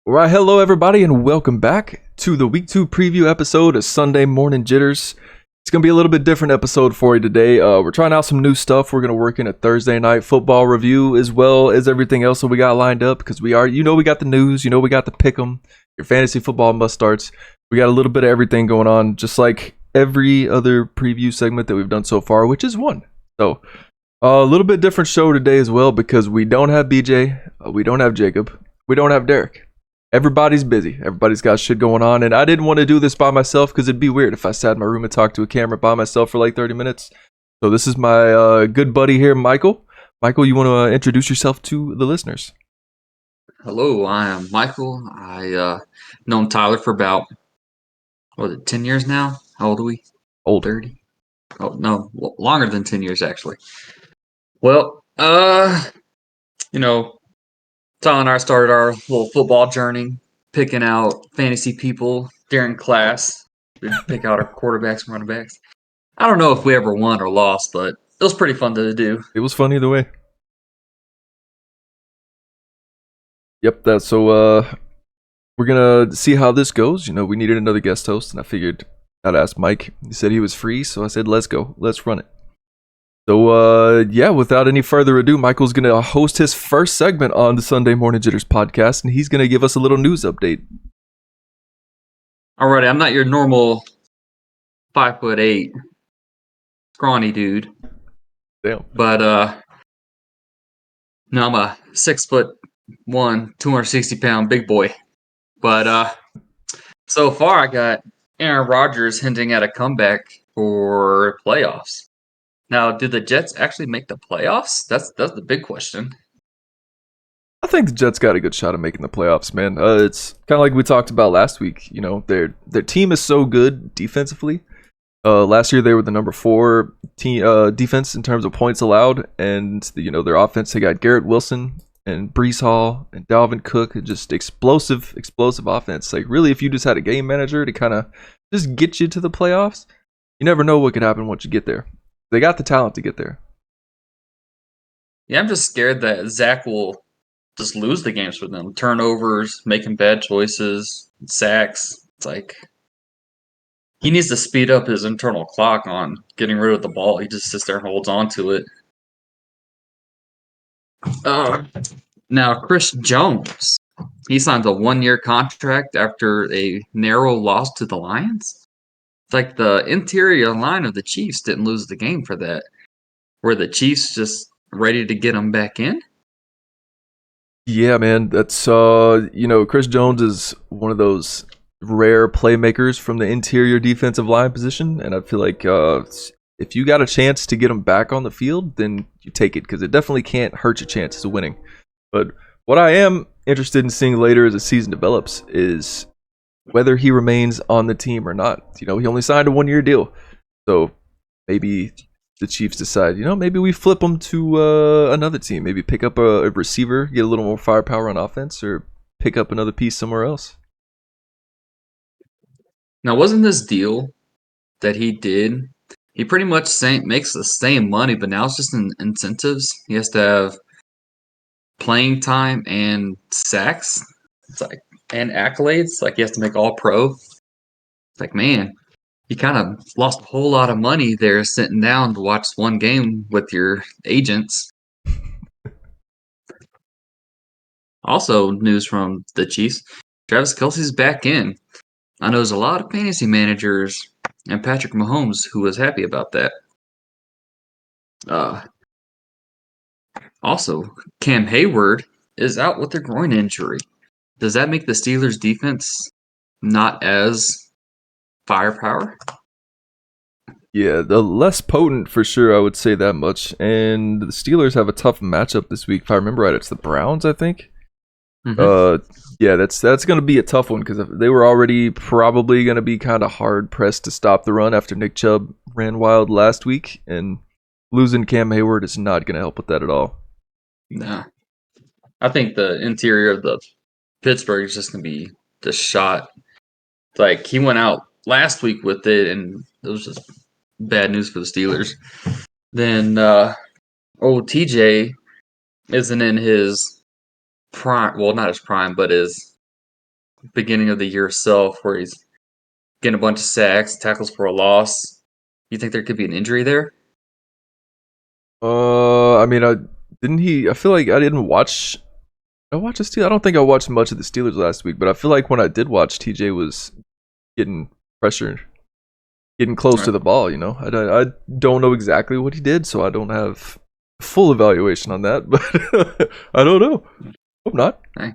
All right, hello everybody, and welcome back to the Week 2 preview episode of Sunday Morning Jitters. It's going to be a little bit different episode for you today. We're trying out some new stuff. We're going to work in a Thursday night football review as well as everything else that we got lined up because we got the news, we got the pick'em, your fantasy football must starts. We got a little bit of everything going on, just like every other preview segment that we've done so far, which is one. So a little bit different show today as well because we don't have BJ, we don't have Jacob, we don't have Derek. Everybody's busy. Everybody's got shit going on. And I didn't want to do this by myself because it'd be weird if I sat in my room and talked to a camera by myself for like 30 minutes. So this is my good buddy here, Michael. Michael, you want to introduce yourself to the listeners? Hello, I am Michael. I known Tyler for about, 10 years now? How old are we? Old. 30? Oh, no, longer than 10 years, actually. Well, Tyler and I started our little football journey, picking out fantasy people during class. We'd pick out our quarterbacks and running backs. I don't know if we ever won or lost, but it was pretty fun to do. It was fun either way. Yep, so we're gonna see how this goes. We needed another guest host, and I figured I'd ask Mike. He said he was free, so I said, let's go. Let's run it. So, without any further ado, Michael's going to host his first segment on the Sunday Morning Jitters podcast, and he's going to give us a little news update. Alrighty, I'm not your normal 5'8" scrawny dude. Damn. But, no, I'm a 6'1", 260-pound big boy. But so far, I got Aaron Rodgers hinting at a comeback for playoffs. Now, did the Jets actually make the playoffs? That's the big question. I think the Jets got a good shot at making the playoffs, man. It's kind of like we talked about last week. Their team is so good defensively. Last year they were the number 4 team defense in terms of points allowed, and their offense. They got Garrett Wilson and Breece Hall and Dalvin Cook, just explosive offense. Like really, if you just had a game manager to kind of just get you to the playoffs, you never know what could happen once you get there. They got the talent to get there. Yeah, I'm just scared that Zach will just lose the games for them. Turnovers, making bad choices, sacks. It's like he needs to speed up his internal clock on getting rid of the ball. He just sits there and holds on to it. Now, Chris Jones, he signed a 1-year contract after a narrow loss to the Lions. It's like the interior line of the Chiefs didn't lose the game for that. Were the Chiefs just ready to get him back in? Yeah, man. That's Chris Jones is one of those rare playmakers from the interior defensive line position, and I feel like if you got a chance to get him back on the field, then you take it because it definitely can't hurt your chances of winning. But what I am interested in seeing later as the season develops is whether he remains on the team or not. He only signed a 1-year deal, so maybe the Chiefs decide, maybe we flip him to another team. Maybe pick up a receiver, get a little more firepower on offense, or pick up another piece somewhere else. Now, wasn't this deal that he did? He pretty much makes the same money, but now it's just in incentives. He has to have playing time and sacks. It's like and accolades. Like he has to make all pro. It's like, man, you kind of lost a whole lot of money there sitting down to watch one game with your agents. Also, news from the Chiefs. Travis Kelce's back in. I know there's a lot of fantasy managers and Patrick Mahomes who was happy about that. Also, Cam Hayward is out with a groin injury. Does that make the Steelers' defense not as firepower? Yeah, the less potent for sure, I would say that much. And the Steelers have a tough matchup this week. If I remember right, it's the Browns, I think. Yeah, that's going to be a tough one because they were already probably going to be kind of hard pressed to stop the run after Nick Chubb ran wild last week, and losing Cam Hayward is not going to help with that at all. Nah. I think the interior of the Pittsburgh is just going to be the shot. Like, he went out last week with it, and it was just bad news for the Steelers. Then, old TJ isn't in his prime. Well, not his prime, but his beginning of the year self, where he's getting a bunch of sacks, tackles for a loss. You think there could be an injury there? I mean, I didn't he. I feel like I didn't watch. I watched the Steelers. I don't think I watched much of the Steelers last week, but I feel like when I did watch, TJ was getting pressure, getting close to Right. the ball. I don't know exactly what he did, so I don't have full evaluation on that. But I don't know. Hope not. Right.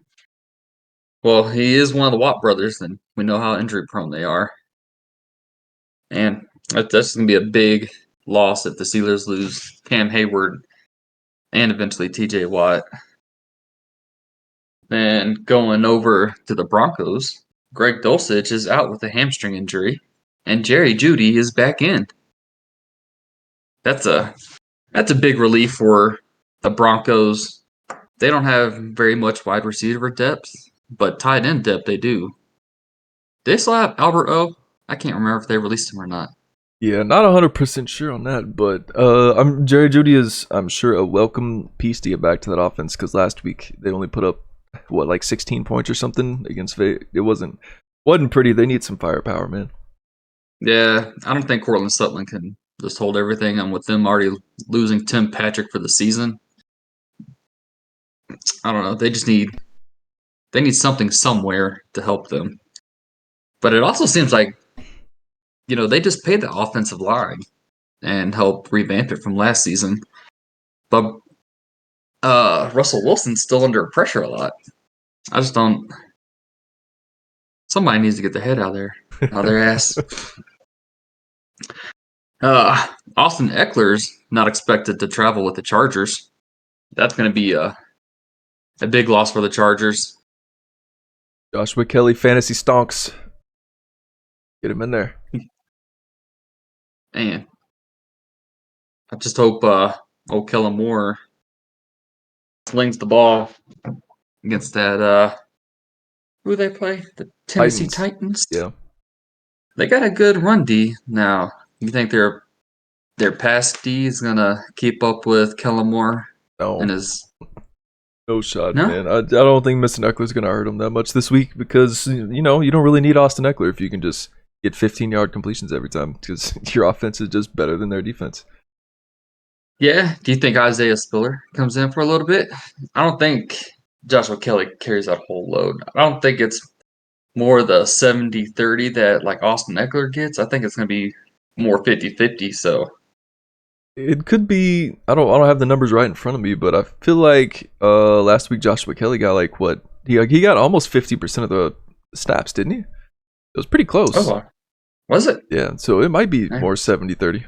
Well, he is one of the Watt brothers, and we know how injury prone they are. And that's going to be a big loss if the Steelers lose Cam Hayward and eventually TJ Watt. Then going over to the Broncos, Greg Dulcich is out with a hamstring injury, and Jerry Jeudy is back in. That's a big relief for the Broncos. They don't have very much wide receiver depth, but tight end depth they do. They still have Albert O. I can't remember if they released him or not. Yeah, not 100% sure on that, but I'm Jerry Jeudy is, I'm sure, a welcome piece to get back to that offense because last week they only put up what, like 16 points or something against It wasn't pretty. They need some firepower, man. Yeah, I don't think Cortland Sutton can just hold everything. And with them already losing Tim Patrick for the season, I don't know. They need something somewhere to help them. But it also seems like they just paid the offensive line and helped revamp it from last season. But Russell Wilson's still under pressure a lot. I just don't. Somebody needs to get their head out of their ass. Austin Eckler's not expected to travel with the Chargers. That's going to be a big loss for the Chargers. Joshua Kelly, fantasy stonks. Get him in there. And I just hope old Kellen Moore slings the ball against that. Who they play? The Tennessee Titans. Titans. Yeah. They got a good run D now. You think their pass D is gonna keep up with Kellen Moore and No. his No shot, no? man. I don't think missing Eckler's going to hurt him that much this week because, you don't really need Austin Eckler if you can just get 15-yard completions every time because your offense is just better than their defense. Yeah. Do you think Isaiah Spiller comes in for a little bit? I don't think Joshua Kelly carries that whole load. I don't think it's more the 70-30 that like Austin Eckler gets. I think it's gonna be more 50-50. So It could be. I don't have the numbers right in front of me, but I feel like last week Joshua Kelly got like what he got almost 50% of the snaps, didn't he? It was pretty close. oh, was it? Yeah, so it might be more 70-30.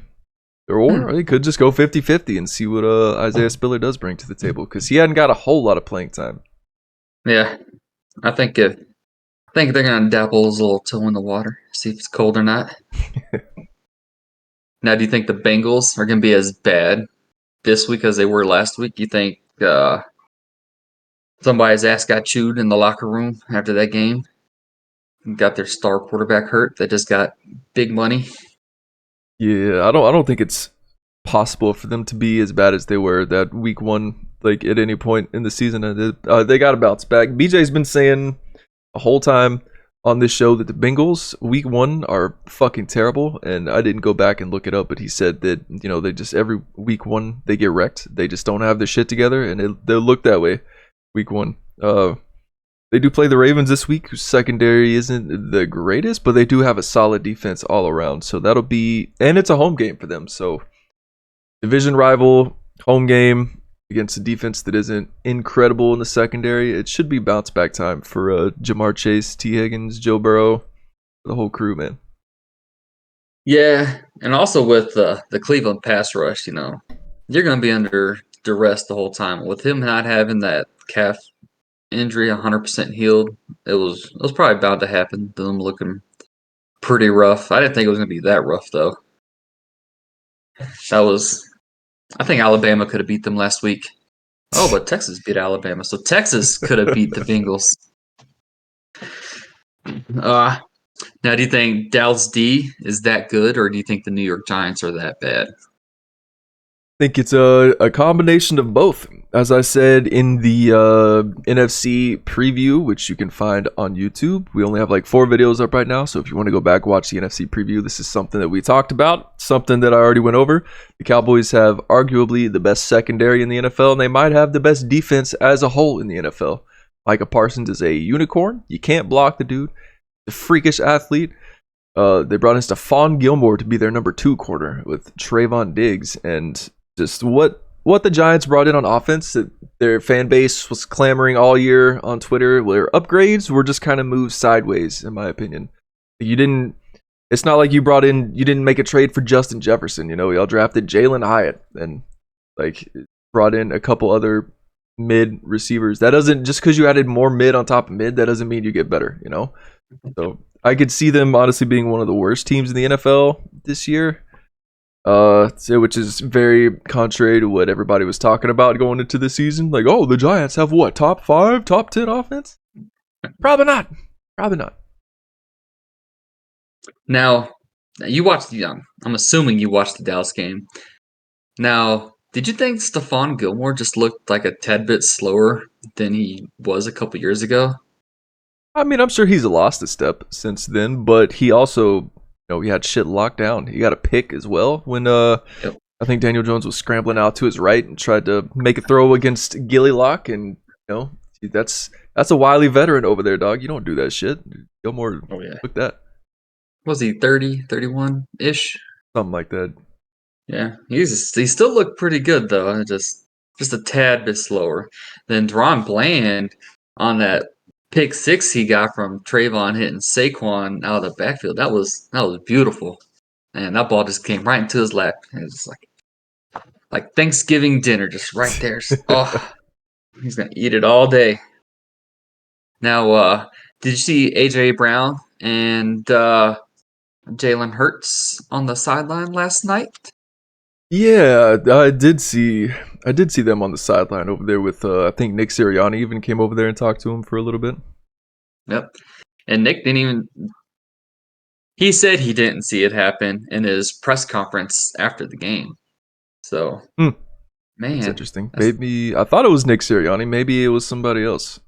Or Hmm. it could just go 50-50 and see what Isaiah Spiller does bring to the table because he hadn't got a whole lot of playing time. Yeah. I think they're gonna dabble his little toe in the water, see if it's cold or not. Now, do you think the Bengals are gonna be as bad this week as they were last week? You think somebody's ass got chewed in the locker room after that game? Got their star quarterback hurt. They just got big money. Yeah, I don't think it's possible for them to be as bad as they were that week one, like at any point in the season. They got to bounce back. BJ's been saying the whole time on this show that the Bengals week one are fucking terrible, and I didn't go back and look it up, but he said that they just every week one they get wrecked. They just don't have their shit together, and they'll look that way week one. They do play the Ravens this week, whose secondary isn't the greatest, but they do have a solid defense all around. So that'll be, and it's a home game for them. So division rival, home game against a defense that isn't incredible in the secondary. It should be bounce back time for Jamar Chase, T. Higgins, Joe Burrow, the whole crew, man. Yeah, and also with the Cleveland pass rush, you're gonna be under duress the whole time. With him not having that calf injury 100% healed, it was probably bound to happen. Them looking pretty rough. I didn't think it was gonna be that rough though. That was I think Alabama could have beat them last week. Oh, but Texas beat Alabama, so Texas could have beat the Bengals. Uh, Now, do you think Dallas D is that good, or do you think the New York Giants are that bad? think it's a combination of both. As I said in the NFC preview, which you can find on YouTube, we only have like 4 videos up right now. So if you want to go back watch the NFC preview, this is something that we talked about, something that I already went over. The Cowboys have arguably the best secondary in the NFL, and they might have the best defense as a whole in the NFL. Micah Parsons is a unicorn. You can't block the dude. A freakish athlete. They brought in Stephon Gilmore to be their number 2 corner with Trayvon Diggs, and just what the Giants brought in on offense that their fan base was clamoring all year on Twitter, where upgrades were just kind of moved sideways, in my opinion. It's not like you didn't make a trade for Justin Jefferson. Y'all drafted Jalen Hyatt and like brought in a couple other mid receivers. That doesn't, just because you added more mid on top of mid, that doesn't mean you get better, So I could see them honestly being one of the worst teams in the NFL this year. Which is very contrary to what everybody was talking about going into the season. Like, oh, the Giants have what, top 5, top 10 offense? Probably not. Now, you watched I'm assuming you watched the Dallas game. Now, did you think Stephon Gilmore just looked like a tad bit slower than he was a couple years ago? I mean, I'm sure he's lost a step since then, but he also, he had shit locked down. He got a pick as well when Yep. I think Daniel Jones was scrambling out to his right and tried to make a throw against Gilly Lock, and that's a wily veteran over there, dog. You don't do that shit. Gilmore, Oh yeah. look that. Was he 30, 31-ish? Something like that. Yeah, he still looked pretty good though. Just a tad bit slower than Deron Bland on that pick 6 he got from Trayvon hitting Saquon out of the backfield. That was beautiful, and that ball just came right into his lap. It was like Thanksgiving dinner, just right there. Oh, he's gonna eat it all day. Now, did you see AJ Brown and Jalen Hurts on the sideline last night? Yeah, I did see them on the sideline over there with I think Nick Sirianni even came over there and talked to him for a little bit. Yep. And Nick didn't even. He said he didn't see it happen in his press conference after the game. So, man, that's interesting. Maybe I thought it was Nick Sirianni. Maybe it was somebody else.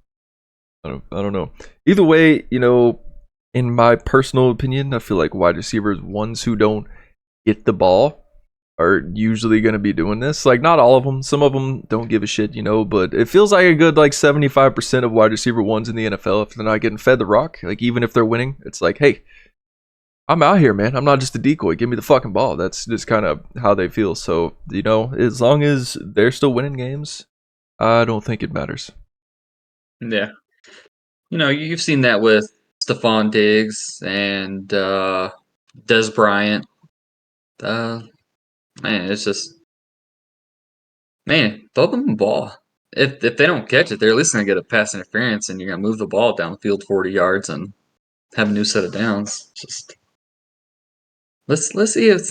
I don't know. Either way, in my personal opinion, I feel like wide receivers, ones who don't get the ball, are usually going to be doing this. Like, not all of them. Some of them don't give a shit, but it feels like a good 75% of wide receiver ones in the NFL, if they're not getting fed the rock, like even if they're winning, it's like, hey, I'm out here, man. I'm not just a decoy. Give me the fucking ball. That's just kind of how they feel. So, as long as they're still winning games, I don't think it matters. Yeah. You've seen that with Stephon Diggs and Des Bryant. Man, it's just, man, throw them the ball. If they don't catch it, they're at least going to get a pass interference, and you're going to move the ball down the field 40 yards and have a new set of downs. Just let's see if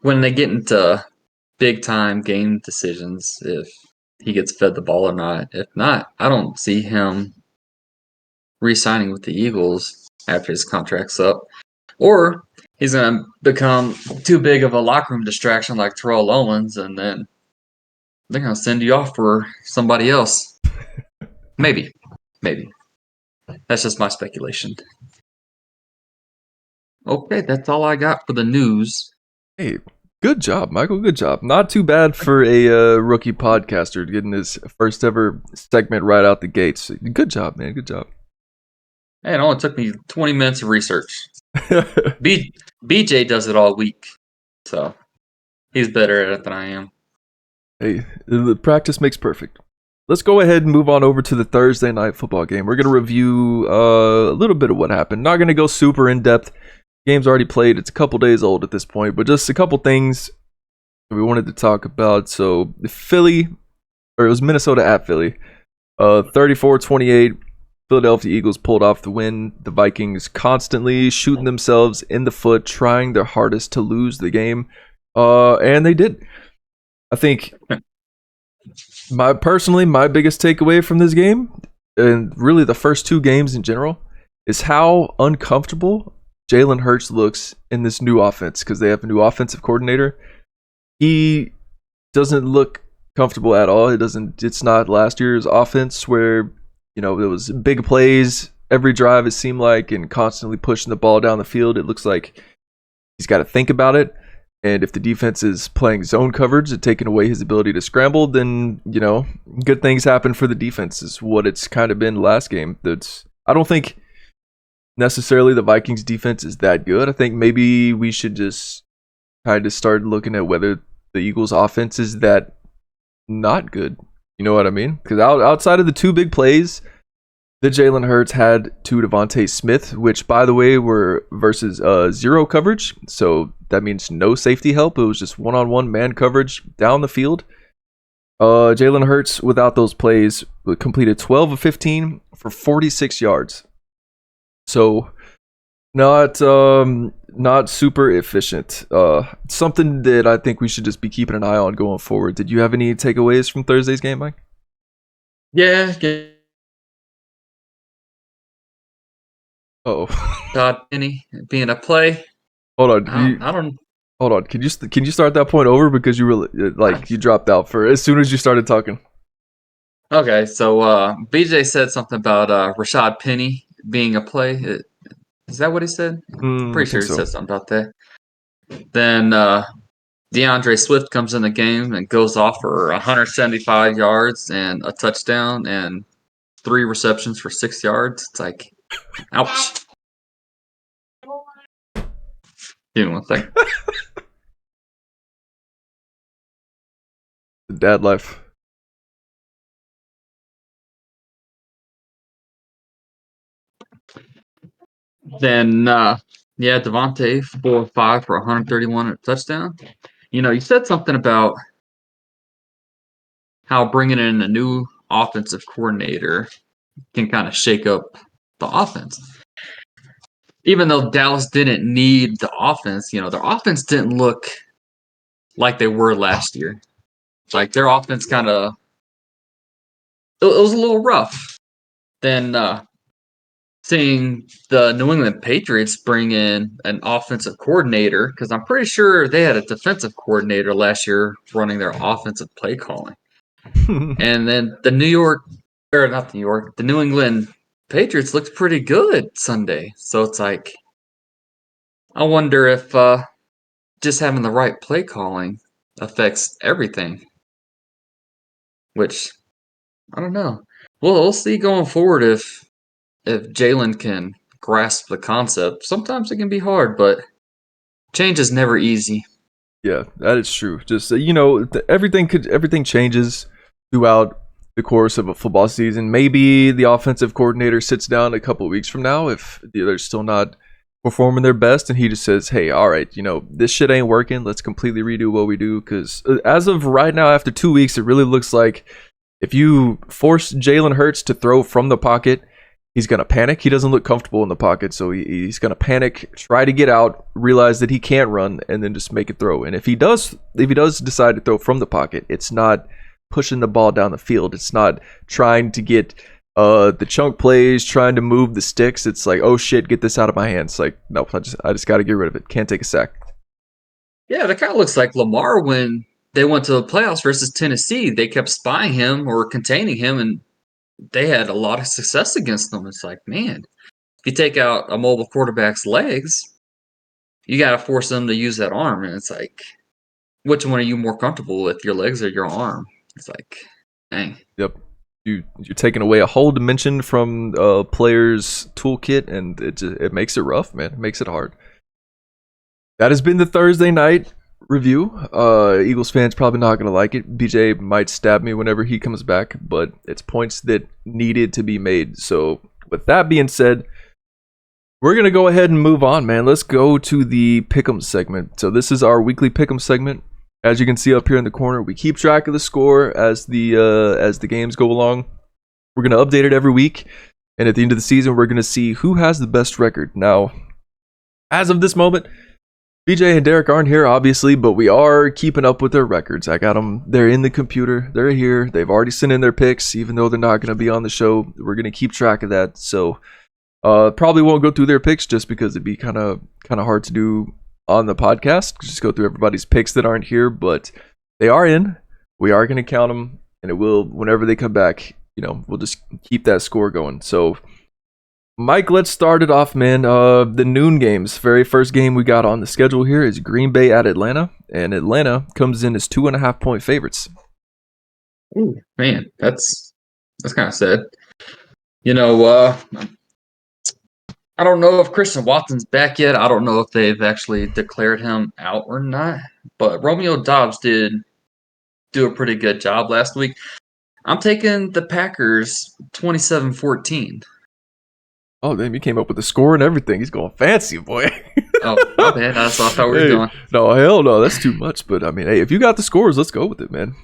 when they get into big time game decisions, if he gets fed the ball or not. If not, I don't see him re-signing with the Eagles after his contract's up, or he's going to become too big of a locker room distraction like Terrell Owens, and then they're going to send you off for somebody else. Maybe. That's just my speculation. Okay, that's all I got for the news. Hey, good job, Michael. Good job. Not too bad for a rookie podcaster getting his first ever segment right out the gates. Good job, man. Good job. Hey, it only took me 20 minutes of research. BJ does it all week, so he's better at it than I am. Hey, the practice makes perfect. Let's go ahead and move on over to the Thursday night football game. We're going to review a little bit of what happened. Not going to go super in depth. Game's already played. It's a couple days old at this point, but just a couple things we wanted to talk about. So it was Minnesota at Philly. 34-28. Philadelphia Eagles pulled off the win. The Vikings constantly shooting themselves in the foot, trying their hardest to lose the game. And they did. I think my biggest takeaway from this game, and really the first 2 games in general, is how uncomfortable Jalen Hurts looks in this new offense, because they have a new offensive coordinator. He doesn't look comfortable at all. It's not last year's offense where, it was big plays every drive, it seemed like, and constantly pushing the ball down the field. It looks like he's got to think about it. And if the defense is playing zone coverage and taking away his ability to scramble, then, good things happen for the defense is what it's kind of been last game. I don't think necessarily the Vikings defense is that good. I think maybe we should just kind of start looking at whether the Eagles offense is that not good. You know what I mean? Because outside of the two big plays that Jalen Hurts had to Devontae Smith, which, by the way, were versus zero coverage. So that means no safety help. It was just one-on-one man coverage down the field. Jalen Hurts, without those plays, completed 12 of 15 for 46 yards. So not super efficient. Something that I think we should just be keeping an eye on going forward. Did you have any takeaways from Thursday's game, Mike? Yeah. Oh, Todd Penny being a play. Hold on. I don't. Hold on. Can you start that point over because you really you dropped out for as soon as you started talking. Okay, so BJ said something about Rashad Penny being a play. Is that what he said? Pretty sure he said something about that. Then DeAndre Swift comes in the game and goes off for 175 yards and a touchdown and 3 receptions for 6 yards. It's like, ouch. Give me one second. The dad life. Then, Devontae, 4 of 5 for 131 and a touchdown. You said something about how bringing in a new offensive coordinator can kind of shake up the offense. Even though Dallas didn't need the offense, their offense didn't look like they were last year. Like their offense kind of, it was a little rough. Then seeing the New England Patriots bring in an offensive coordinator, because I'm pretty sure they had a defensive coordinator last year running their offensive play calling. And then the New England Patriots looked pretty good Sunday. So it's like, I wonder if just having the right play calling affects everything. Which, I don't know. Well, we'll see going forward if Jalen can grasp the concept. Sometimes it can be hard, but change is never easy. Yeah, that is true. Just everything changes throughout the course of a football season. Maybe the offensive coordinator sits down a couple of weeks from now if they're still not performing their best, and he just says, "Hey, all right, this shit ain't working. Let's completely redo what we do." Because as of right now, after 2 weeks, it really looks like if you force Jalen Hurts to throw from the pocket, he's going to panic. He doesn't look comfortable in the pocket, so he's going to panic, try to get out, realize that he can't run, and then just make a throw. And if he does decide to throw from the pocket, it's not pushing the ball down the field. It's not trying to get the chunk plays, trying to move the sticks. It's like, oh shit, get this out of my hands. Like, no, I just got to get rid of it. Can't take a sack. Yeah, that kind of looks like Lamar when they went to the playoffs versus Tennessee. They kept spying him or containing him, and they had a lot of success against them. It's like, man, if you take out a mobile quarterback's legs, you got to force them to use that arm. And it's like, which one are you more comfortable with, your legs or your arm? It's like, dang. Yep. You're taking away a whole dimension from a player's toolkit, and it makes it rough, man. It makes it hard. That has been the Thursday night review. Eagles fans probably not going to like it. BJ might stab me whenever he comes back, but it's points that needed to be made. So with that being said, we're going to go ahead and move on, man. Let's go to the Pick'em segment. So this is our weekly Pick'em segment. As you can see up here in the corner, we keep track of the score as the games go along. We're going to update it every week, and at the end of the season, we're going to see who has the best record. Now, as of this moment, BJ and Derek aren't here, obviously, but we are keeping up with their records. I got them. They're in the computer. They're here. They've already sent in their picks, even though they're not going to be on the show. We're going to keep track of that. So probably won't go through their picks just because it'd be kind of hard to do on the podcast. Just go through everybody's picks that aren't here. But they are in. We are going to count them, and it will whenever they come back. We'll just keep that score going. So, Mike, let's start it off, man. The noon games. Very first game we got on the schedule here is Green Bay at Atlanta, and Atlanta comes in as 2.5-point favorites. Ooh, man, that's kind of sad. I don't know if Christian Watson's back yet. I don't know if they've actually declared him out or not. But Romeo Doubs did do a pretty good job last week. I'm taking the Packers 27-14. Oh, damn, you came up with the score and everything. He's going fancy, boy. Oh, my bad. That's what I thought we were doing. No, hell no. That's too much. But, I mean, hey, if you got the scores, let's go with it, man.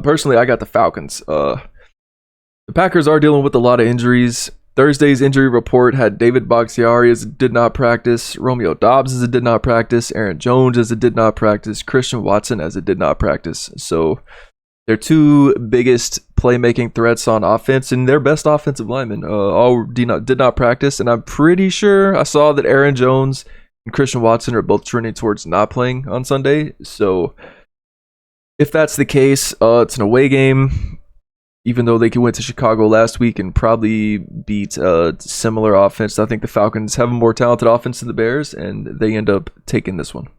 Personally, I got the Falcons. The Packers are dealing with a lot of injuries. Thursday's injury report had David Bakhtiari as a did not practice, Romeo Doubs as a did not practice, Aaron Jones as a did not practice, Christian Watson as a did not practice. So their two biggest playmaking threats on offense and their best offensive linemen all did not practice. And I'm pretty sure I saw that Aaron Jones and Christian Watson are both trending towards not playing on Sunday. So if that's the case, it's an away game. Even though they went to Chicago last week and probably beat a similar offense, I think the Falcons have a more talented offense than the Bears, and they end up taking this one.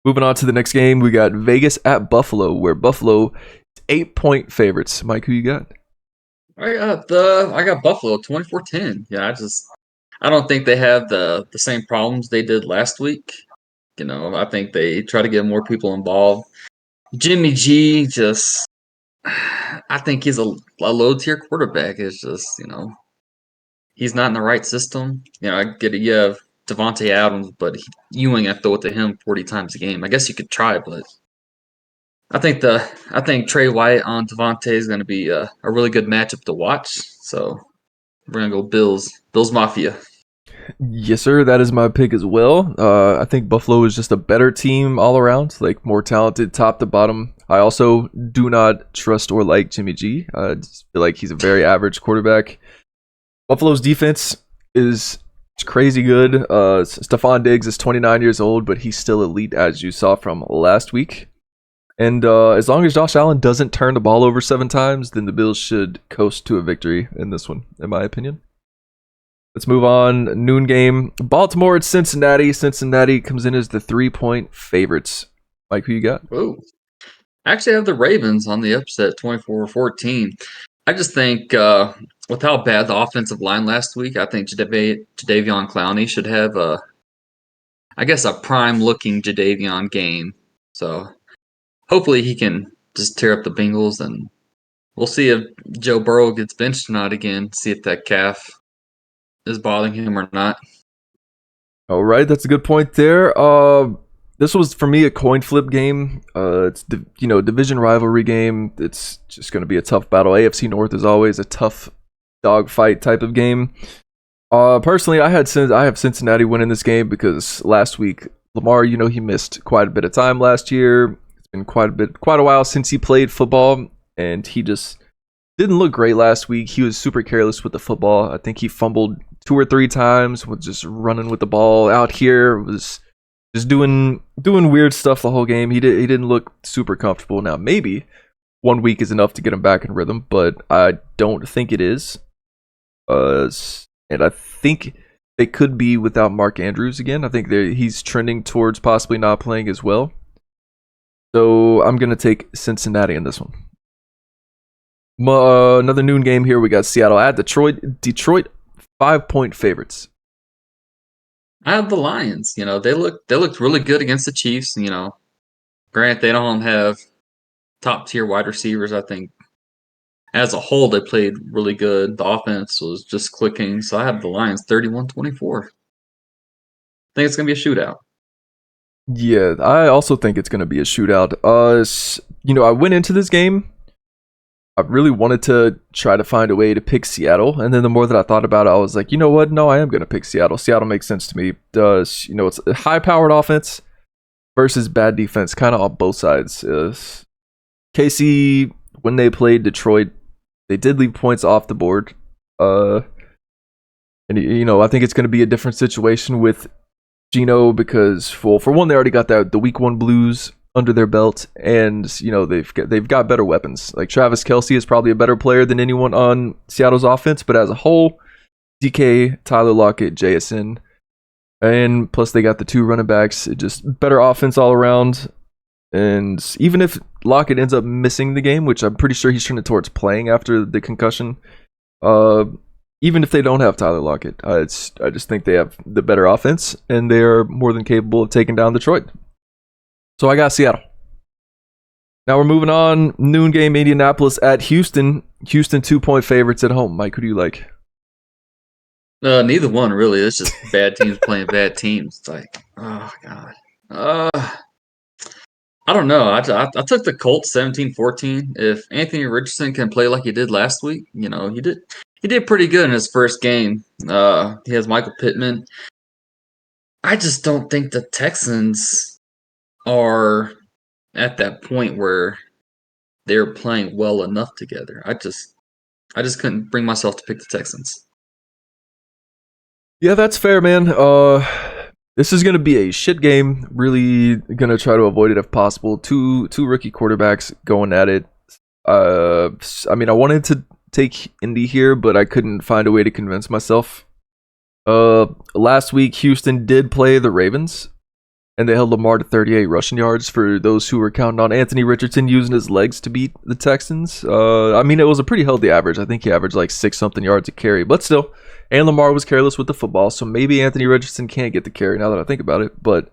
Moving on to the next game, we got Vegas at Buffalo, where Buffalo is 8-point favorites. Mike, who you got? I got Buffalo 24-10. Yeah, I don't think they have the same problems they did last week. I think they try to get more people involved. Jimmy G I think he's a low tier quarterback. It's just, he's not in the right system. I get it. You have Devontae Adams, but you ain't got to throw it to him 40 times a game. I guess you could try, but I think Trey White on Devontae is going to be a really good matchup to watch. So we're going to go Bills. Bills Mafia. Yes, sir. That is my pick as well. I think Buffalo is just a better team all around, like more talented top to bottom. I also do not trust or like Jimmy G. I just feel like he's a very average quarterback. Buffalo's defense is crazy good. Stephon Diggs is 29 years old, but he's still elite, as you saw from last week. And as long as Josh Allen doesn't turn the ball over 7 times, then the Bills should coast to a victory in this one, in my opinion. Let's move on. Noon game. Baltimore at Cincinnati. Cincinnati comes in as the 3-point favorites. Mike, who you got? Whoa. I actually have the Ravens on the upset 24-14. I just think with how bad the offensive line last week, I think Jadeveon Clowney should have a prime-looking Jadeveon game. So hopefully he can just tear up the Bengals, and we'll see if Joe Burrow gets benched or not again, see if that calf is bothering him or not. All right, that's a good point there. This was for me a coin flip game. It's division rivalry game. It's just going to be a tough battle. AFC North is always a tough dogfight type of game. Personally, I have Cincinnati winning this game because last week Lamar, he missed quite a bit of time last year. It's been quite a while since he played football, and he just didn't look great last week. He was super careless with the football. I think he fumbled 2 or 3 times with just running with the ball out here. Was just doing weird stuff the whole game. He didn't look super comfortable. Now maybe 1 week is enough to get him back in rhythm, but I don't think it is. And I think they could be without Mark Andrews again. I think he's trending towards possibly not playing as well. So I'm gonna take Cincinnati in this one. Another noon game here. We got Seattle at Detroit. Detroit 5-point favorites. I have the Lions. They looked really good against the Chiefs. Grant, they don't have top tier wide receivers. I think as a whole they played really good. The offense was just clicking. So I have the Lions 31-24. I think it's gonna be a shootout. Yeah, I also think it's gonna be a shootout. I went into this game. I really wanted to try to find a way to pick Seattle, and then the more that I thought about it, I was like, you know what? No, I am going to pick Seattle. Seattle makes sense to me. It's a high-powered offense versus bad defense, kind of on both sides. KC, when they played Detroit, they did leave points off the board. And I think it's going to be a different situation with Geno because, for one, they already got the Week 1 blues under their belt, and they've got better weapons. Like Travis Kelce is probably a better player than anyone on Seattle's offense, but as a whole, DK, Tyler Lockett, JSN, and plus they got the 2 running backs. Just better offense all around. And even if Lockett ends up missing the game, which I'm pretty sure he's trending towards playing after the concussion, even if they don't have Tyler Lockett, I just think they have the better offense, and they are more than capable of taking down Detroit. So I got Seattle. Now we're moving on. Noon game, Indianapolis at Houston. Houston 2-point favorites at home. Mike, who do you like? Neither one really. It's just bad teams playing bad teams. It's like, oh god. I don't know. I took the Colts 17-14. If Anthony Richardson can play like he did last week, he did pretty good in his first game. He has Michael Pittman. I just don't think the Texans are at that point where they're playing well enough together. I just couldn't bring myself to pick the Texans. Yeah, that's fair, man. This is going to be a shit game. Really going to try to avoid it if possible. Two rookie quarterbacks going at it. I mean, I wanted to take Indy here, but I couldn't find a way to convince myself. Last week, Houston did play the Ravens, and they held Lamar to 38 rushing yards for those who were counting on Anthony Richardson using his legs to beat the Texans. I mean, it was a pretty healthy average. I think he averaged like 6-something yards a carry, but still. And Lamar was careless with the football, so maybe Anthony Richardson can't get the carry now that I think about it. But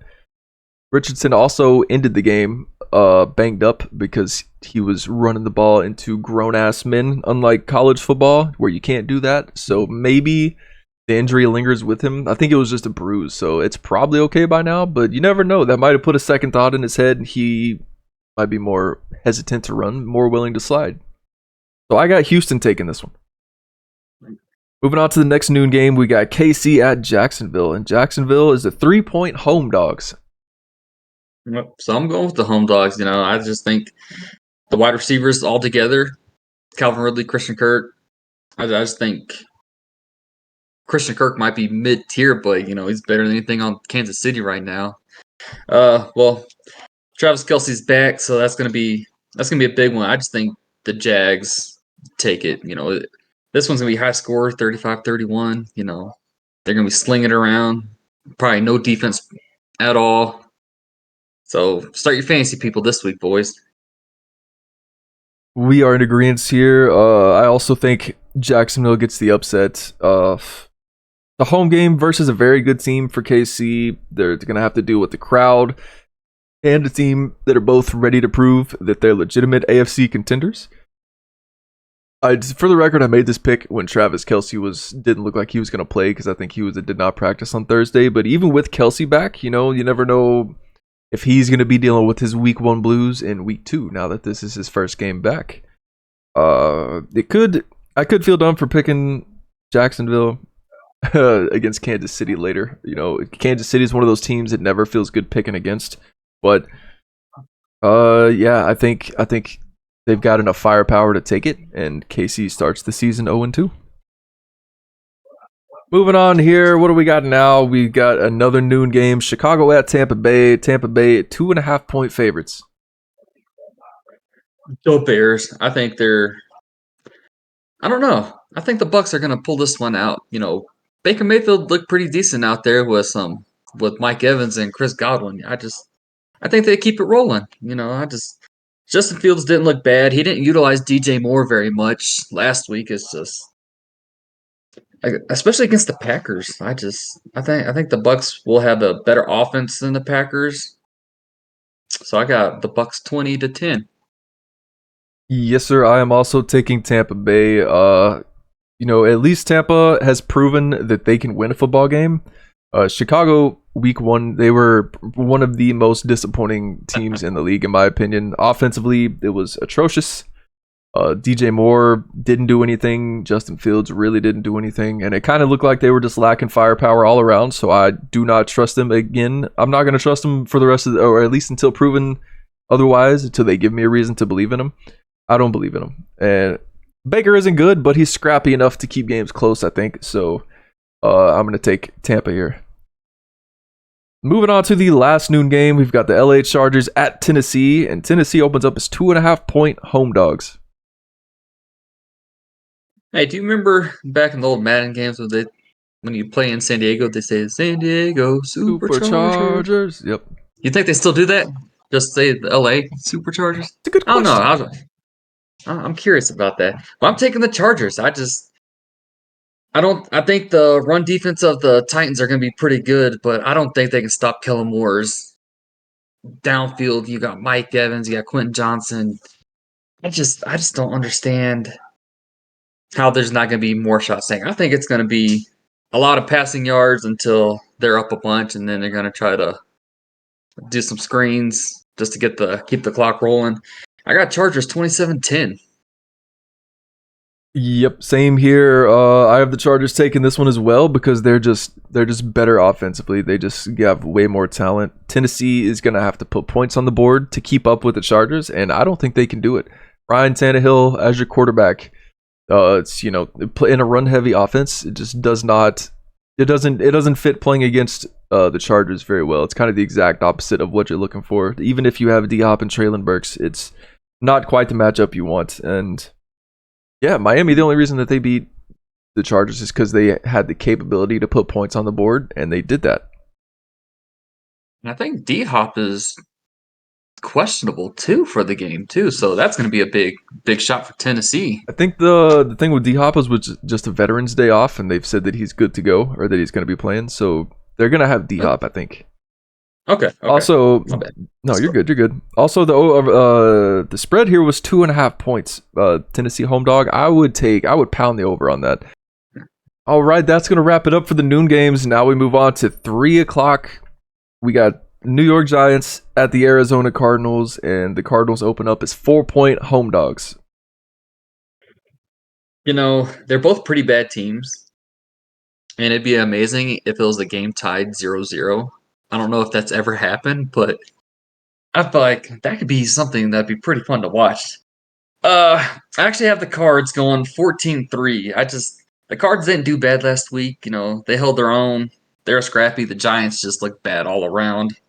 Richardson also ended the game banged up because he was running the ball into grown-ass men, unlike college football, where you can't do that. So maybe the injury lingers with him. I think it was just a bruise, so it's probably okay by now, but you never know. That might have put a second thought in his head. He might be more hesitant to run, more willing to slide. So I got Houston taking this one. Moving on to the next noon game, we got KC at Jacksonville, and Jacksonville is a 3-point home dogs. So I'm going with the home dogs. I just think the wide receivers all together, Calvin Ridley, Christian Kirk, I just think Christian Kirk might be mid-tier, but he's better than anything on Kansas City right now. Well, Travis Kelce's back, so that's gonna be a big one. I just think the Jags take it. This one's gonna be high score, 35-31. They're gonna be slinging it around. Probably no defense at all. So start your fantasy people this week, boys. We are in agreement here. I also think Jacksonville gets the upset. The home game versus a very good team for KC. They're going to have to deal with the crowd and a team that are both ready to prove that they're legitimate AFC contenders. For the record, I made this pick when Travis Kelce didn't look like he was going to play because I think he did not practice on Thursday. But even with Kelce back, you never know if he's going to be dealing with his week 1 blues in week 2 now that this is his first game back. I could feel dumb for picking Jacksonville against Kansas City later. Kansas City is one of those teams that never feels good picking against. But yeah, I think they've got enough firepower to take it, and KC starts the season 0-2. Moving on here, what do we got now? We got another noon game. Chicago at Tampa Bay. Tampa Bay 2.5-point favorites. Go Bears. I think I don't know. I think the Bucks are going to pull this one out. Baker Mayfield looked pretty decent out there with Mike Evans and Chris Godwin. I think they keep it rolling. Justin Fields didn't look bad. He didn't utilize DJ Moore very much last week. It's just, especially against the Packers. I think the Bucks will have a better offense than the Packers. So I got the Bucks 20-10. Yes, sir. I am also taking Tampa Bay. At least Tampa has proven that they can win a football game. Chicago, week 1, they were one of the most disappointing teams in the league, in my opinion. Offensively, it was atrocious. DJ Moore didn't do anything. Justin Fields really didn't do anything. And it kind of looked like they were just lacking firepower all around. So I do not trust them again. I'm not going to trust them for the rest of or at least until proven otherwise, until they give me a reason to believe in them. I don't believe in them. And Baker isn't good, but he's scrappy enough to keep games close, I think. So I'm going to take Tampa here. Moving on to the last noon game, we've got the LA Chargers at Tennessee, and Tennessee opens up as 2.5-point home dogs. Hey, do you remember back in the old Madden games when you play in San Diego, they say San Diego Superchargers? Superchargers. Yep. You think they still do that? Just say the LA Superchargers? It's a good I don't question. know. I'm curious about that. Well, I'm taking the Chargers. I don't. I think the run defense of the Titans are going to be pretty good, but I don't think they can stop Kellen Moore's downfield. You got Mike Evans, you got Quentin Johnson. I just don't understand how there's not going to be more shots taken. I think it's going to be a lot of passing yards until they're up a bunch, and then they're going to try to do some screens just to keep the clock rolling. I got Chargers 27-10. Yep, same here. I have the Chargers taking this one as well because they're just better offensively. They just have way more talent. Tennessee is gonna have to put points on the board to keep up with the Chargers, and I don't think they can do it. Ryan Tannehill as your quarterback, it's in a run heavy offense. It just does not. It doesn't fit playing against the Chargers very well. It's kind of the exact opposite of what you're looking for. Even if you have D Hop and Traylon Burks, it's not quite the matchup you want. And yeah, Miami, the only reason that they beat the Chargers is because they had the capability to put points on the board, and they did that. And I think D Hop is questionable too for the game too, so that's going to be a big shot for Tennessee. I think the thing with D Hop was just a Veterans Day off, and they've said that he's good to go or that he's going to be playing, so they're going to have D Hop, I think. Okay. Also, no, you're good. You're good. Also, the spread here was 2.5 points. Tennessee home dog. I would pound the over on that. All right, that's gonna wrap it up for the noon games. Now we move on to 3:00. We got New York Giants at the Arizona Cardinals, and the Cardinals open up as 4-point home dogs. They're both pretty bad teams, and it'd be amazing if it was a game tied 0-0. I don't know if that's ever happened, but I feel like that could be something that'd be pretty fun to watch. I actually have the Cards going 14-3. The Cards didn't do bad last week. They held their own. They're scrappy. The Giants just look bad all around.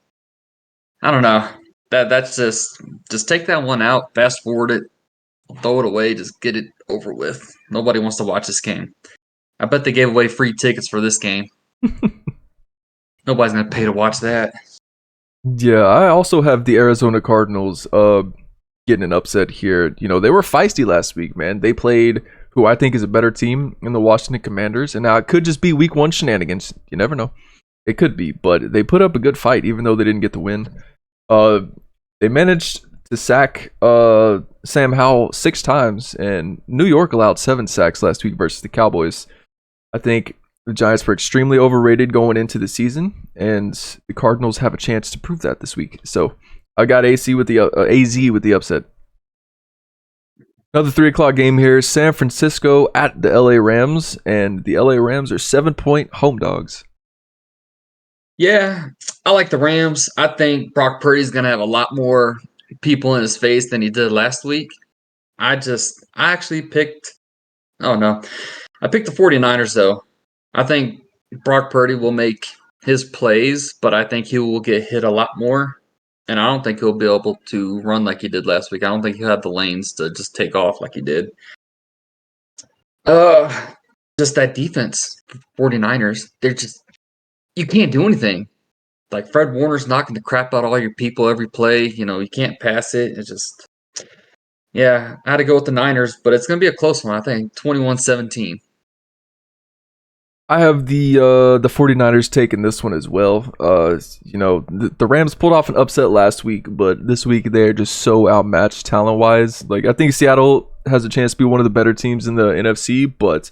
I don't know. That's just take that one out, fast forward it, throw it away, just get it over with. Nobody wants to watch this game. I bet they gave away free tickets for this game. Nobody's gonna pay to watch that. Yeah, I also have the Arizona Cardinals getting an upset here. They were feisty last week, man. They played who I think is a better team in the Washington Commanders, and now it could just be week 1 shenanigans. You never know. It could be, but they put up a good fight even though they didn't get the win. They managed to sack Sam Howell 6 times, and New York allowed 7 sacks last week versus the Cowboys. I think the Giants were extremely overrated going into the season, and the Cardinals have a chance to prove that this week. So I got AZ with the upset. Another 3:00 game here. San Francisco at the LA Rams, and the LA Rams are 7-point home dogs. Yeah, I like the Rams. I think Brock Purdy's going to have a lot more people in his face than he did last week. I actually picked, oh no, I picked the 49ers though. I think Brock Purdy will make his plays, but I think he will get hit a lot more. And I don't think he'll be able to run like he did last week. I don't think he'll have the lanes to just take off like he did. Just that defense, 49ers, you can't do anything. Like Fred Warner's knocking the crap out of all your people every play. You can't pass it. Yeah, I had to go with the Niners, but it's going to be a close one. I think 21-17. I have the 49ers taking this one as well. The Rams pulled off an upset last week, but this week they're just so outmatched talent-wise. Like, I think Seattle has a chance to be one of the better teams in the NFC, but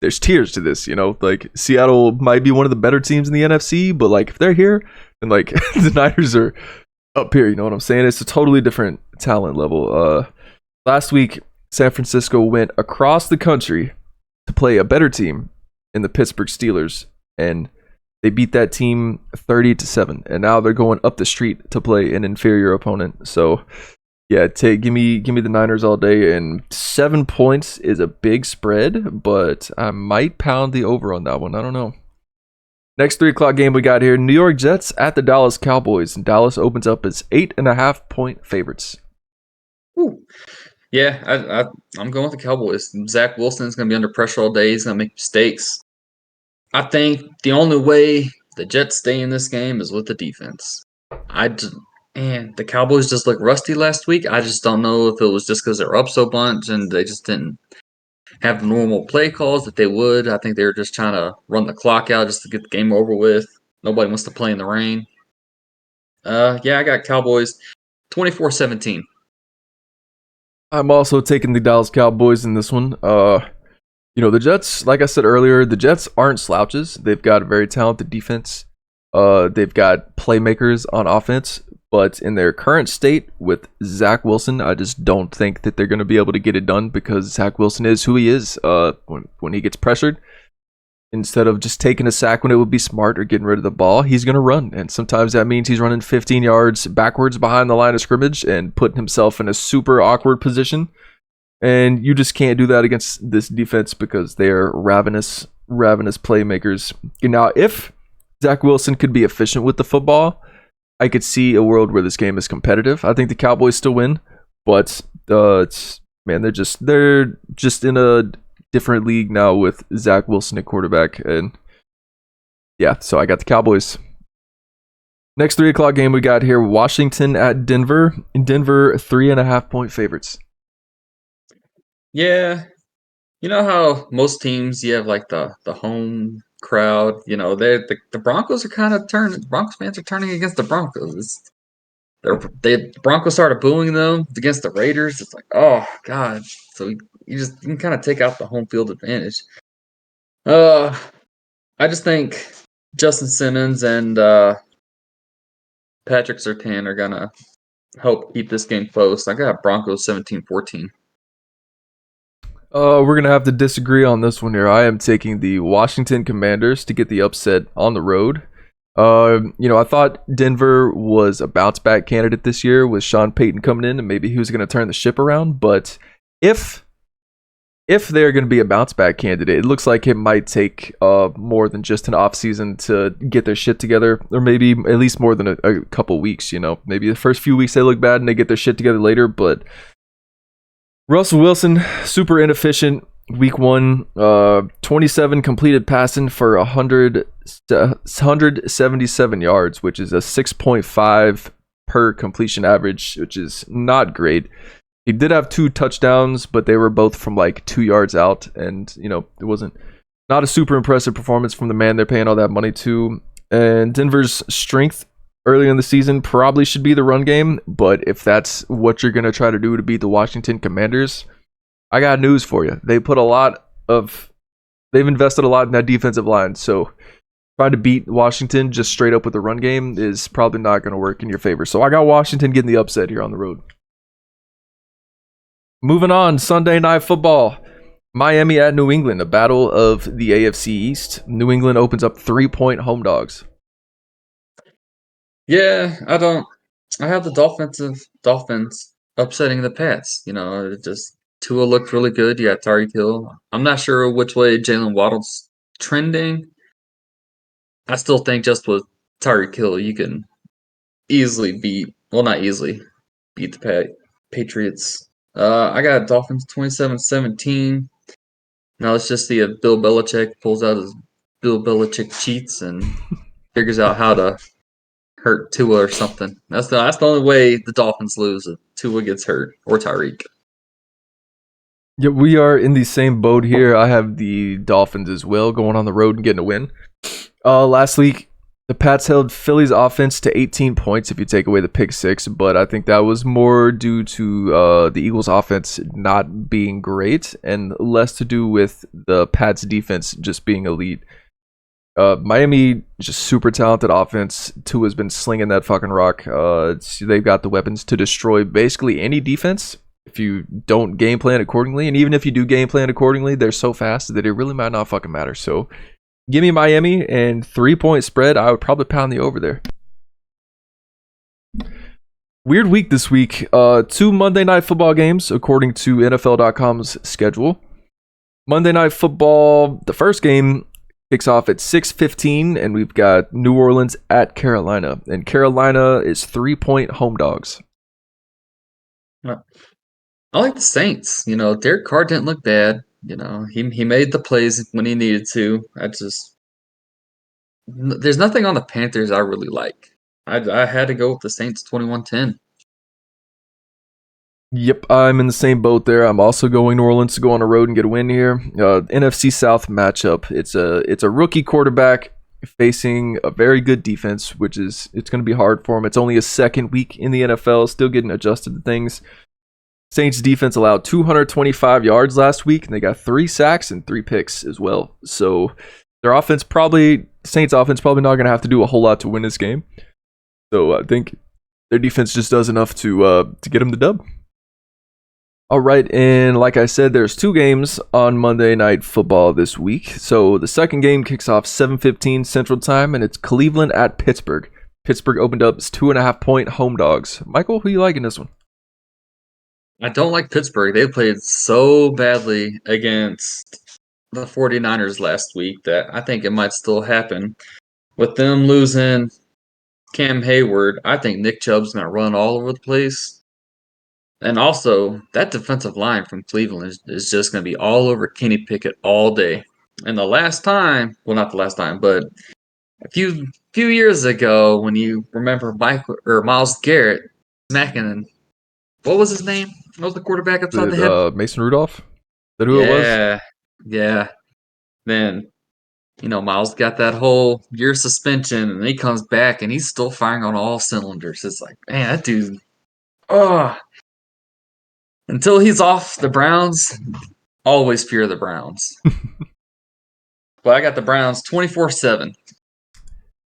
there's tiers to this, Like, Seattle might be one of the better teams in the NFC, but, like, if they're here, then, like, the Niners are up here, you know what I'm saying? It's a totally different talent level. Last week, San Francisco went across the country to play a better team in the Pittsburgh Steelers, and they beat that team 30-7, and now they're going up the street to play an inferior opponent. So yeah, give me the Niners all day, and 7 points is a big spread, but I might pound the over on that one. I don't know. Next 3 o'clock game we got here: New York Jets at the Dallas Cowboys. And Dallas opens up as 8.5-point favorites. Ooh. Yeah, I'm going with the Cowboys. Zach Wilson's going to be under pressure all day. He's going to make mistakes. I think the only way the Jets stay in this game is with the defense. And the Cowboys just looked rusty last week. I just don't know if it was just because they're up so much and they just didn't have the normal play calls that they would. I think they were just trying to run the clock out just to get the game over with. Nobody wants to play in the rain. Yeah, I got Cowboys 24-17. I'm also taking the Dallas Cowboys in this one. The Jets, like I said earlier, the Jets aren't slouches. They've got a very talented defense. They've got playmakers on offense, but in their current state with Zach Wilson, I just don't think that they're going to be able to get it done because Zach Wilson is who he is. When he gets pressured, instead of just taking a sack when it would be smart or getting rid of the ball, he's going to run. And sometimes that means he's running 15 yards backwards behind the line of scrimmage and putting himself in a super awkward position. And you just can't do that against this defense because they are ravenous playmakers. Now, if Zach Wilson could be efficient with the football, I could see a world where this game is competitive. I think the Cowboys still win, but they're just in a different league now with Zach Wilson at quarterback. And yeah, so I got the Cowboys. Next 3 o'clock game we got here: Washington at Denver. In Denver, 3.5-point favorites. Yeah, you know how most teams you have like the home crowd. The Broncos are kind of turning. Broncos fans are turning against the Broncos. The Broncos started booing them against the Raiders. It's like, oh god. So you can kind of take out the home field advantage. I just think Justin Simmons and Patrick Surtain are gonna help keep this game close. I got Broncos 17-14. We're going to have to disagree on this one here. I am taking the Washington Commanders to get the upset on the road. I thought Denver was a bounce back candidate this year with Sean Payton coming in, and maybe he was going to turn the ship around. But if they're going to be a bounce back candidate, it looks like it might take more than just an offseason to get their shit together, or maybe at least more than a couple weeks. Maybe the first few weeks they look bad and they get their shit together later, but Russell Wilson, super inefficient. Week 1, 27 completed passing for 177 yards, which is a 6.5 per completion average, which is not great. He did have 2 touchdowns, but they were both from like 2 yards out, and it wasn't not a super impressive performance from the man they're paying all that money to. And Denver's strength early in the season probably should be the run game, but if that's what you're going to try to do to beat the Washington Commanders, I got news for you. They've invested a lot in that defensive line, so trying to beat Washington just straight up with the run game is probably not going to work in your favor. So I got Washington getting the upset here on the road. Moving on, Sunday Night Football. Miami at New England, a battle of the AFC East. New England opens up 3-point home dogs. Yeah, I have the Dolphins upsetting the Pats. Tua looked really good. You got Tyreek Hill. I'm not sure which way Jalen Waddle's trending. I still think just with Tyreek Hill, you can not easily, beat the Patriots. I got Dolphins 27-17. Now let's just see if Bill Belichick pulls out his Bill Belichick cheats and figures out how to hurt Tua or something. That's the only way the Dolphins lose if Tua gets hurt or Tyreek. Yeah, we are in the same boat here. I have the Dolphins as well, going on the road and getting a win. Last week, the Pats held Philly's offense to 18 points if you take away the pick six, but I think that was more due to the Eagles' offense not being great and less to do with the Pats' defense just being elite. Miami, just super talented offense. Tua's been slinging that fucking rock. They've got the weapons to destroy basically any defense if you don't game plan accordingly. And even if you do game plan accordingly, they're so fast that it really might not fucking matter. So give me Miami and 3-point spread. I would probably pound the over there. Weird week this week. 2 Monday Night Football games according to NFL.com's schedule. Monday Night Football, the first game, Kicks off at 6:15, and we've got New Orleans at Carolina. And Carolina is 3-point home dogs. I like the Saints. Derek Carr didn't look bad. He made the plays when he needed to. There's nothing on the Panthers I really like. I had to go with the Saints 21-10. Yep, I'm in the same boat there. I'm also going New Orleans to go on the road and get a win here. NFC South matchup. It's a rookie quarterback facing a very good defense, it's going to be hard for him. It's only his second week in the NFL, still getting adjusted to things. Saints defense allowed 225 yards last week, and they got 3 sacks and 3 picks as well. So their Saints offense probably not going to have to do a whole lot to win this game. So I think their defense just does enough to get them the dub. All right, and like I said, there's 2 games on Monday Night Football this week. So the second game kicks off 7:15 Central Time, and it's Cleveland at Pittsburgh. Pittsburgh opened up as 2.5-point home dogs. Michael, who you like in this one? I don't like Pittsburgh. They played so badly against the 49ers last week that I think it might still happen. With them losing Cam Hayward, I think Nick Chubb's going to run all over the place. And also, that defensive line from Cleveland is just going to be all over Kenny Pickett all day. And the last time, well, not the last time, but a few years ago, when you remember Myles Garrett smacking, what was his name? What was the quarterback upside the head? Mason Rudolph? Is that who it was? Yeah. Then, Myles got that whole year suspension, and he comes back, and he's still firing on all cylinders. It's like, man, that dude, until he's off the Browns, always fear the Browns. But I got the Browns 24-7.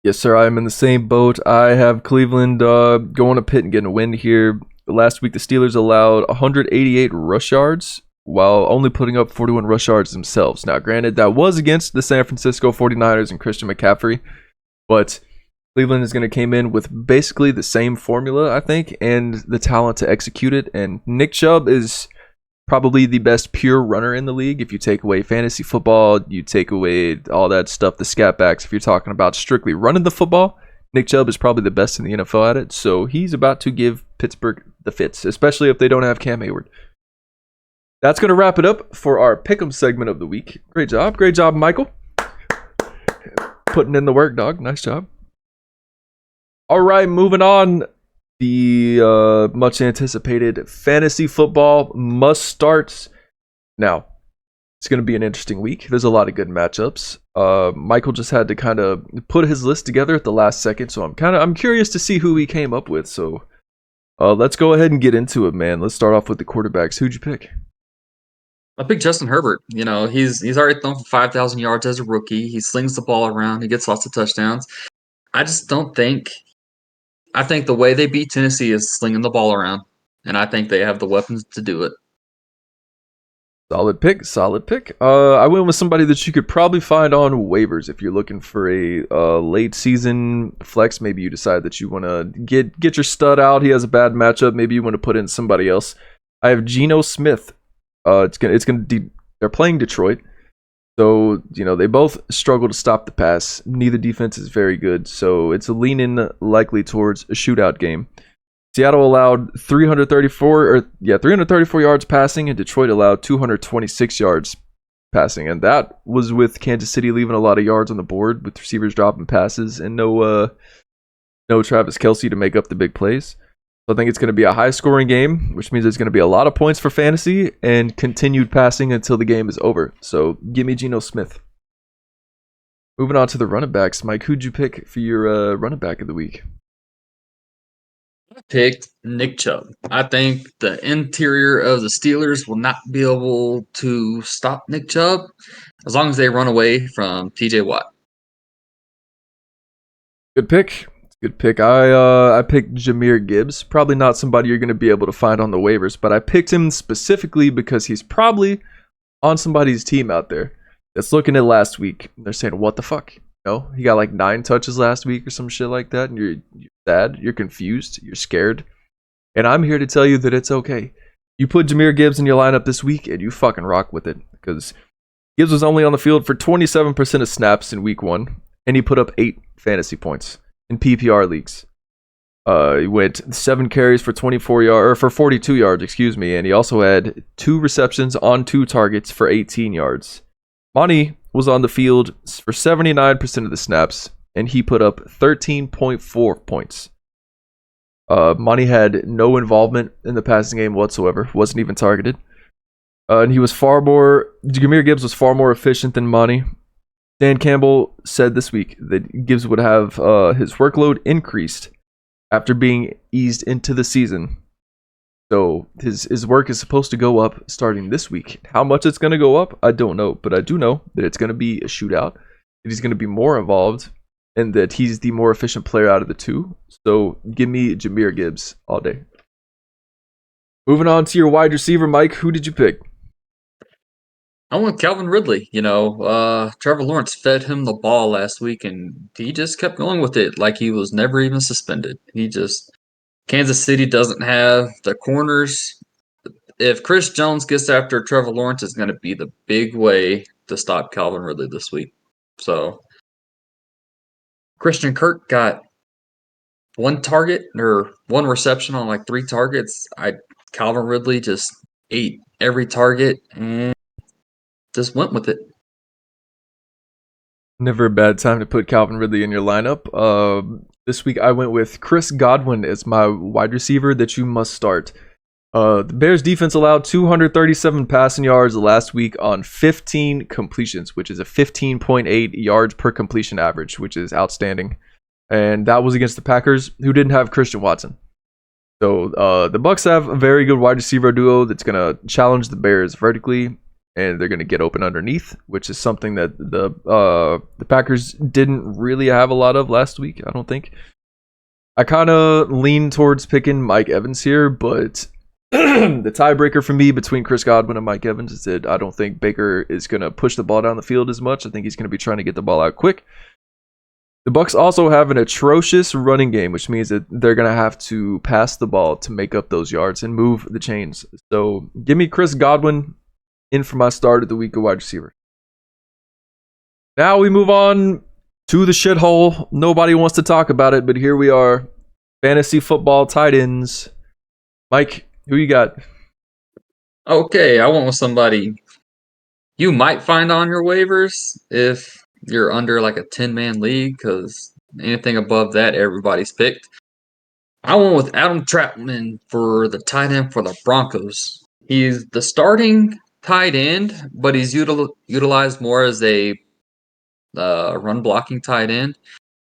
Yes, sir. I'm in the same boat. I have Cleveland going to Pitt and getting a win here. Last week, the Steelers allowed 188 rush yards while only putting up 41 rush yards themselves. Now, granted, that was against the San Francisco 49ers and Christian McCaffrey, but Cleveland is going to come in with basically the same formula, I think, and the talent to execute it. And Nick Chubb is probably the best pure runner in the league. If you take away fantasy football, you take away all that stuff, the scat backs. If you're talking about strictly running the football, Nick Chubb is probably the best in the NFL at it. So he's about to give Pittsburgh the fits, especially if they don't have Cam Hayward. That's going to wrap it up for our Pick'em segment of the week. Great job, Michael. Putting in the work, dog. Nice job. All right, moving on. The much anticipated fantasy football must start now. It's going to be an interesting week. There's a lot of good matchups. Michael just had to kind of put his list together at the last second, so I'm curious to see who he came up with. So let's go ahead and get into it, man. Let's start off with the quarterbacks. Who'd you pick? I picked Justin Herbert. He's already thrown for 5,000 yards as a rookie. He slings the ball around. He gets lots of touchdowns. I think the way they beat Tennessee is slinging the ball around, and I think they have the weapons to do it. Solid pick. I went with somebody that you could probably find on waivers if you're looking for a late season flex. Maybe you decide that you want to get your stud out. He has a bad matchup. Maybe you want to put in somebody else. I have Geno Smith. They're playing Detroit. So, they both struggle to stop the pass. Neither defense is very good. So, it's a lean-in likely towards a shootout game. Seattle allowed 334 yards passing, and Detroit allowed 226 yards passing. And that was with Kansas City leaving a lot of yards on the board with receivers dropping passes and no Travis Kelce to make up the big plays. So I think it's going to be a high-scoring game, which means there's going to be a lot of points for fantasy and continued passing until the game is over. So give me Geno Smith. Moving on to the running backs. Mike, who'd you pick for your running back of the week? I picked Nick Chubb. I think the interior of the Steelers will not be able to stop Nick Chubb as long as they run away from TJ Watt. Good pick. I picked Jahmyr Gibbs. Probably not somebody you're going to be able to find on the waivers, but I picked him specifically because he's probably on somebody's team out there that's looking at last week. They're saying, what the fuck? He got like 9 touches last week or some shit like that, and you're sad, you're confused, you're scared. And I'm here to tell you that it's okay. You put Jahmyr Gibbs in your lineup this week, and you fucking rock with it, because Gibbs was only on the field for 27% of snaps in week 1, and he put up 8 fantasy points in PPR leagues. He went 7 carries for 42 yards, and he also had 2 receptions on 2 targets for 18 yards. Monty was on the field for 79% of the snaps, and he put up 13.4 points. Monty had no involvement in the passing game whatsoever, wasn't even targeted. And Jahmyr Gibbs was far more efficient than Monty. Dan Campbell said this week that Gibbs would have his workload increased after being eased into the season. So his work is supposed to go up starting this week. How much it's going to go up, I don't know. But I do know that it's going to be a shootout, that he's going to be more involved, and that he's the more efficient player out of the two. So give me Jahmyr Gibbs all day. Moving on to your wide receiver, Mike. Who did you pick? I went Calvin Ridley. Trevor Lawrence fed him the ball last week, and he just kept going with it like he was never even suspended. Kansas City doesn't have the corners. If Chris Jones gets after Trevor Lawrence, it's going to be the big way to stop Calvin Ridley this week. So Christian Kirk got 1 target or 1 reception on like 3 targets. Calvin Ridley just ate every target and just went with it. Never a bad time to put Calvin Ridley in your lineup. This week I went with Chris Godwin as my wide receiver that you must start. The Bears defense allowed 237 passing yards last week on 15 completions, which is a 15.8 yards per completion average, which is outstanding. And that was against the Packers, who didn't have Christian Watson. So the Bucs have a very good wide receiver duo that's going to challenge the Bears vertically, and they're going to get open underneath, which is something that the Packers didn't really have a lot of last week, I don't think. I kind of lean towards picking Mike Evans here, but the tiebreaker for me between Chris Godwin and Mike Evans is that I don't think Baker is going to push the ball down the field as much. I think he's going to be trying to get the ball out quick. The Bucs also have an atrocious running game, which means that they're going to have to pass the ball to make up those yards and move the chains. So give me Chris Godwin in for my start of the week of wide receiver. Now we move on to the shithole. Nobody wants to talk about it, but here we are. Fantasy football tight ends. Mike, who you got? Okay, I went with somebody you might find on your waivers if you're under like a 10-man league, because anything above that, everybody's picked. I went with Adam Trautman for the tight end for the Broncos. He's the starting tight end, but he's utilized more as a run blocking tight end.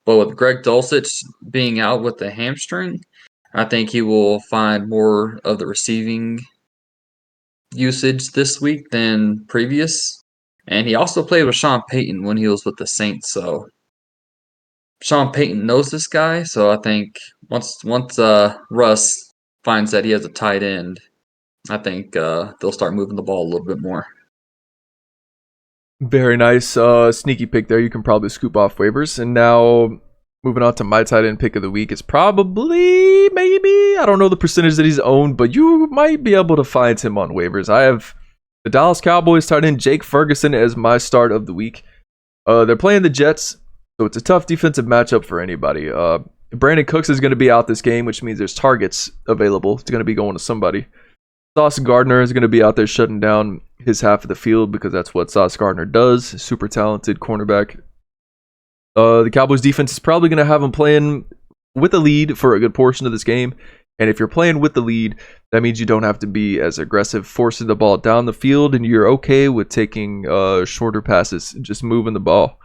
But with Greg Dulcich being out with the hamstring, I think he will find more of the receiving usage this week than previous. And he also played with Sean Payton when he was with the Saints, so Sean Payton knows this guy. So I think once Russ finds that he has a tight end, I think they'll start moving the ball a little bit more. Very nice. Sneaky pick there. You can probably scoop off waivers. And now moving on to my tight end pick of the week is probably, maybe, I don't know the percentage that he's owned, but you might be able to find him on waivers. I have the Dallas Cowboys tight end Jake Ferguson as my start of the week. They're playing the Jets, so it's a tough defensive matchup for anybody. Brandon Cooks is going to be out this game, which means there's targets available. It's going to be going to somebody. Sauce Gardner is going to be out there shutting down his half of the field because that's what Sauce Gardner does. Super talented cornerback. The Cowboys defense is probably going to have him playing with a lead for a good portion of this game. And if you're playing with the lead, that means you don't have to be as aggressive forcing the ball down the field, and you're okay with taking shorter passes, just moving the ball.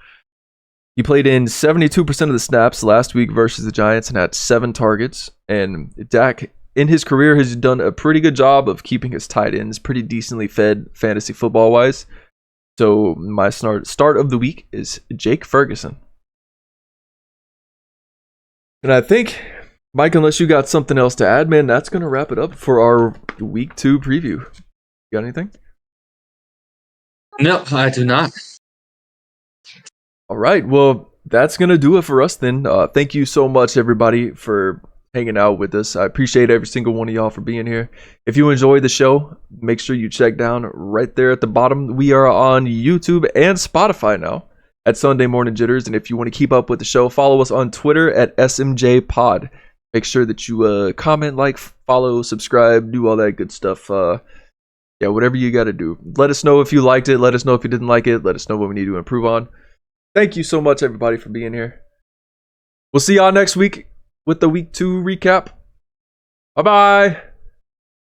He played in 72% of the snaps last week versus the Giants and had 7 targets. And Dak, in his career, has done a pretty good job of keeping his tight ends pretty decently fed fantasy football-wise. So my start of the week is Jake Ferguson. And I think, Mike, unless you got something else to add, man, that's going to wrap it up for our week 2 preview. You got anything? No, I do not. All right. Well, that's going to do it for us then. Thank you so much, everybody, for hanging out with us. I appreciate every single one of y'all for being here. If you enjoy the show, make sure you check down right there at the bottom. We are on YouTube and Spotify now at Sunday Morning Jitters. And if you want to keep up with the show, follow us on Twitter at SMJ Pod. Make sure that you comment, like, follow, subscribe, do all that good stuff. Yeah, whatever you got to do. Let us know if you liked it. Let us know if you didn't like it. Let us know what we need to improve on. Thank you so much, everybody, for being here. We'll see y'all next week with the week 2 recap. Bye-bye.